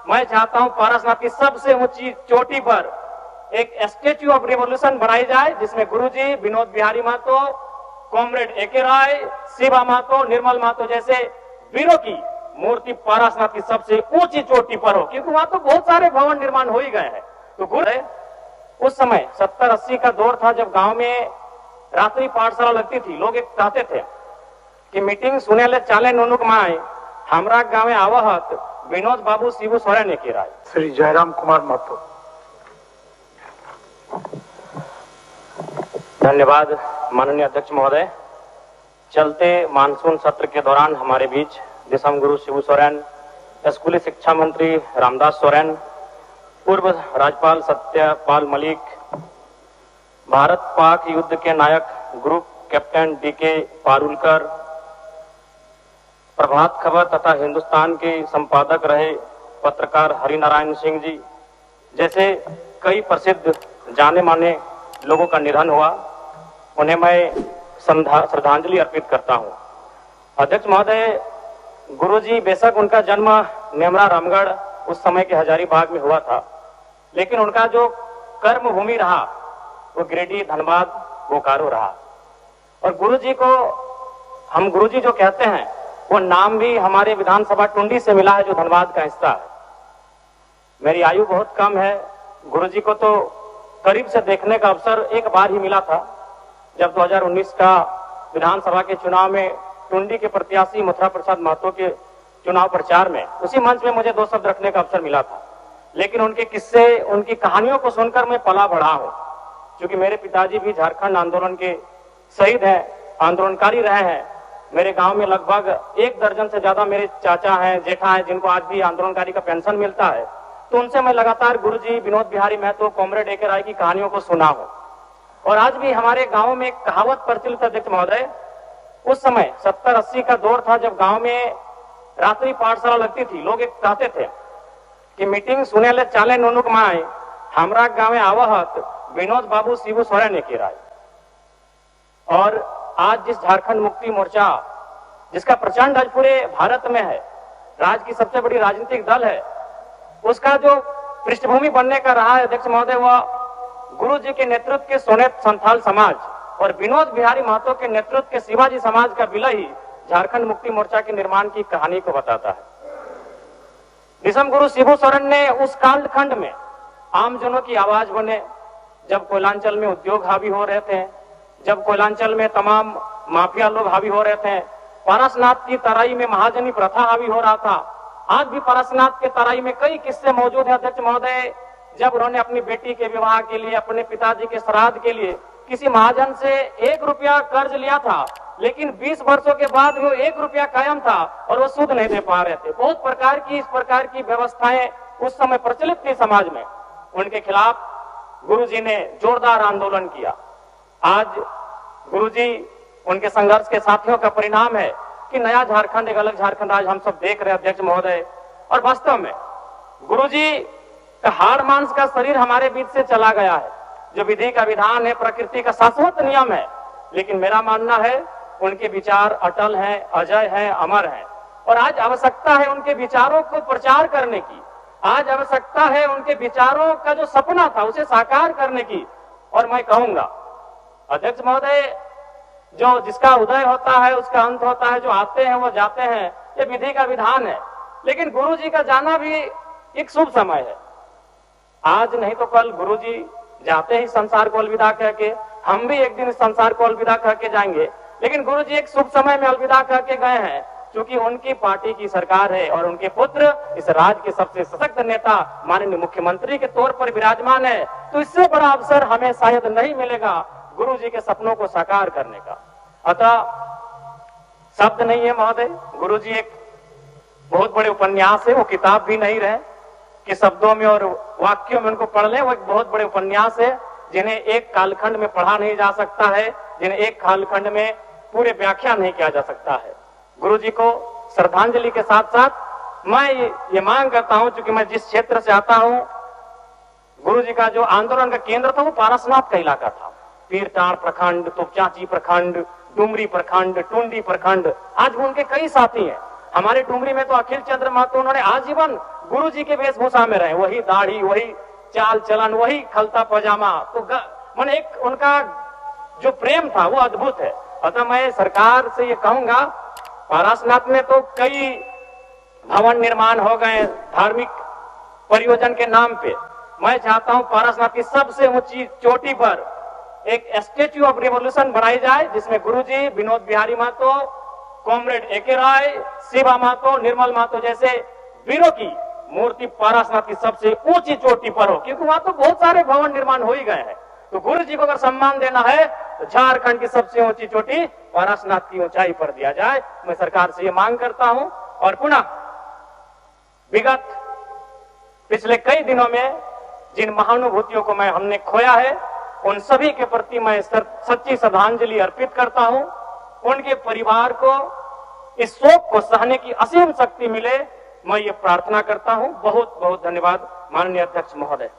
मैं चाहता हूं पारसनाथ की सबसे ऊंची चोटी पर एक स्टेच्यू ऑफ रिवॉल्यूशन बनाई जाए, जिसमें गुरुजी, विनोद बिहारी महतो, कॉमरेड एके राय, शिवा महतो, निर्मल महतो जैसे वीरों की मूर्ति पारसनाथ की सबसे ऊंची चोटी पर हो, क्योंकि वहां तो बहुत सारे भवन निर्माण हो ही गए हैं। तो गुरु उस समय 70-80 का दौर था, जब गांव में रात्रि पाठशाला लगती थी। लोग एक कहते थे कि मीटिंग सुने ले चाले नुनुक माए, हमरा गांव आवहत विनोद बाबू शिबू सोरेन के राय। श्री जयराम कुमार महतो। धन्यवाद माननीय अध्यक्ष महोदय। चलते मानसून सत्र के दौरान हमारे बीच दिसम गुरु शिबू सोरेन, स्कूली शिक्षा मंत्री रामदास सोरेन, पूर्व राज्यपाल सत्यपाल मलिक, भारत पाक युद्ध के नायक group captain DK Parulkar, Prabhat Khabar तथा हिंदुस्तान के संपादक रहे पत्रकार हरिनारायण सिंह जी जैसे कई प्रसिद्ध जाने माने लोगों का निधन हुआ। उन्हें मैं श्रद्धांजलि अर्पित करता हूं। अध्यक्ष महोदय, गुरुजी बेशक उनका जन्म नेमरा रामगढ़ उस समय के हजारीबाग में हुआ था, लेकिन उनका जो कर्म भूमि रहा वो गिरिडीह, धनबाद, बोकारो रहा। और गुरुजी को हम गुरुजी जो कहते हैं वो नाम भी हमारे विधानसभा टुंडी से मिला है, जो धनबाद का हिस्सा है। मेरी आयु बहुत कम है, गुरुजी को तो करीब से देखने का अवसर एक बार ही मिला था, जब 2019 का विधानसभा के चुनाव में टुंडी के प्रत्याशी मथुरा प्रसाद महतो के चुनाव प्रचार में उसी मंच में मुझे 2 शब्द रखने का अवसर मिला था। लेकिन उनके किस्से, उनकी कहानियों को सुनकर मैं पला बढ़ा हूं, क्योंकि मेरे पिताजी भी झारखंड आंदोलन के शहीद हैं, आंदोलनकारी रहे हैं। मेरे गांव में लगभग 1 दर्जन से ज्यादा मेरे चाचा हैं, जेठा हैं, जिनको आज भी आंदोलनकारी का पेंशन मिलता है। तो उनसे मैं लगातार गुरुजी, विनोद बिहारी महतो, कॉमरेड एके राय की कहानियों को सुना हूं। और आज भी हमारे गांव में एक कहावत प्रचलित है अध्यक्ष महोदय। उस समय 70-80 का दौर था, जब गांव में रात्रि पाठशाला लगती थी। लोग एक कहते थे कि मीटिंग सुने ले चाले नुनुक माए, हमरा गांव आवहत विनोद बाबू शिबू सोरेन के राय। और आज जिस झारखंड मुक्ति मोर्चा, जिसका प्रचंड आज पूरे भारत में है, राज्य की सबसे बड़ी राजनीतिक दल है, उसका जो पृष्ठभूमि बनने का रहा है अध्यक्ष महोदय, वह गुरु जी के नेतृत्व के सोनेत संथाल समाज और विनोद बिहारी महतो के नेतृत्व के शिवाजी समाज का विलय ही झारखंड मुक्ति मोर्चा के निर्माण की कहानी को बताता है। दिसम गुरु शिबू सोरेन ने उस कालखंड में आमजनों की आवाज बने, जब कोयलांचल में उद्योग हावी हो रहे थे, जब कोयलांचल में तमाम माफिया लोग हावी हो रहे थे, पारसनाथ की तराई में महाजनी प्रथा हावी हो रहा था। आज भी पारसनाथ के तराई में कई किस्से मौजूद हैं अध्यक्ष महोदय, जब उन्होंने अपनी बेटी के विवाह के लिए, अपने पिताजी के श्राद्ध के लिए किसी महाजन से 1 रुपया कर्ज लिया था, लेकिन 20 वर्षों के बाद वो 1 रुपया कायम था और वो सूद नहीं दे पा रहे थे। बहुत प्रकार की इस प्रकार की व्यवस्थाएं उस समय प्रचलित थी समाज में। उनके खिलाफ गुरुजी ने जोरदार आंदोलन किया। आज गुरुजी, उनके संघर्ष के साथियों का परिणाम है कि नया झारखंड, एक अलग झारखंड आज हम सब देख रहे हैं अध्यक्ष महोदय। और वास्तव में गुरुजी का हाड़ मांस का शरीर हमारे बीच से चला गया है, जो विधि का विधान है, प्रकृति का शाश्वत नियम है। लेकिन मेरा मानना है उनके विचार अटल हैं, अजय हैं, अमर हैं। और आज आवश्यकता है उनके विचारों को प्रचार करने की। आज आवश्यकता है उनके विचारों का जो सपना था उसे साकार करने की। और मैं कहूंगा अध्यक्ष महोदय, जो जिसका उदय होता है उसका अंत होता है, जो आते हैं वो जाते हैं, ये विधि का विधान है। लेकिन गुरुजी का जाना भी एक शुभ समय है। आज नहीं तो कल गुरुजी जाते ही संसार को अलविदा कह के, हम भी एक दिन संसार को अलविदा कह के जाएंगे। लेकिन गुरुजी एक शुभ समय में अलविदा कह के गए हैं, क्योंकि उनकी पार्टी की सरकार है और उनके पुत्र इस राज्य के सबसे सशक्त नेता माननीय मुख्यमंत्री के तौर पर विराजमान है। तो इससे बड़ा अवसर हमें शायद नहीं मिलेगा गुरुजी के सपनों को साकार करने का। अतः शब्द नहीं है महोदय, गुरुजी एक बहुत बड़े उपन्यास है, वो किताब भी नहीं रहे कि शब्दों में और वाक्यों में उनको पढ़ लें। वो एक बहुत बड़े उपन्यास है, जिन्हें एक कालखंड में पढ़ा नहीं जा सकता है, जिन्हें एक कालखंड में पूरे व्याख्या नहीं किया जा सकता है। गुरुजी को श्रद्धांजलि के साथ साथ मैं ये मांग करता हूं, क्योंकि मैं जिस क्षेत्र से आता हूं, गुरुजी का जो आंदोलन का केंद्र था वो पारसनाथ का इलाका था। पीरटांड़ प्रखंड, तोपचांची प्रखंड, डुमरी प्रखंड, टुंडी प्रखंड, आज भी उनके कई साथी हैं। हमारे डुमरी में तो अखिल चंद्र महतो, उन्होंने आजीवन गुरु जी के वेशभूषा में रहे, वही दाढ़ी, वही चाल चलन, वही खलता पजामा, तो मन एक उनका जो प्रेम था वो अद्भुत है। अतः मैं सरकार से ये कहूंगा, पारसनाथ में तो कई भवन निर्माण हो गए धार्मिक परियोजन के नाम पे। मैं चाहता हूं पारसनाथ की सबसे ऊंची चोटी पर एक स्टेच्यू ऑफ रिवॉल्यूशन बनाई जाए, जिसमें गुरुजी, विनोद बिहारी महतो, कॉमरेड एके राय, शिवा महतो, निर्मल महतो जैसे वीरों की मूर्ति पारसनाथ की सबसे ऊंची चोटी पर हो, क्योंकि वहां तो बहुत सारे भवन निर्माण हो ही गए हैं। तो गुरु जी को अगर सम्मान देना है तो झारखंड की सबसे ऊंची चोटी पारसनाथ की ऊंचाई पर दिया जाए। मैं सरकार से ये मांग करता हूं। और पुनः विगत पिछले कई दिनों में जिन महानुभूतियों को हमने खोया है, उन सभी के प्रति मैं सच्ची श्रद्धांजलि अर्पित करता हूं। उनके परिवार को इस शोक को सहने की असीम शक्ति मिले, मैं ये प्रार्थना करता हूं। बहुत बहुत धन्यवाद माननीय अध्यक्ष महोदय।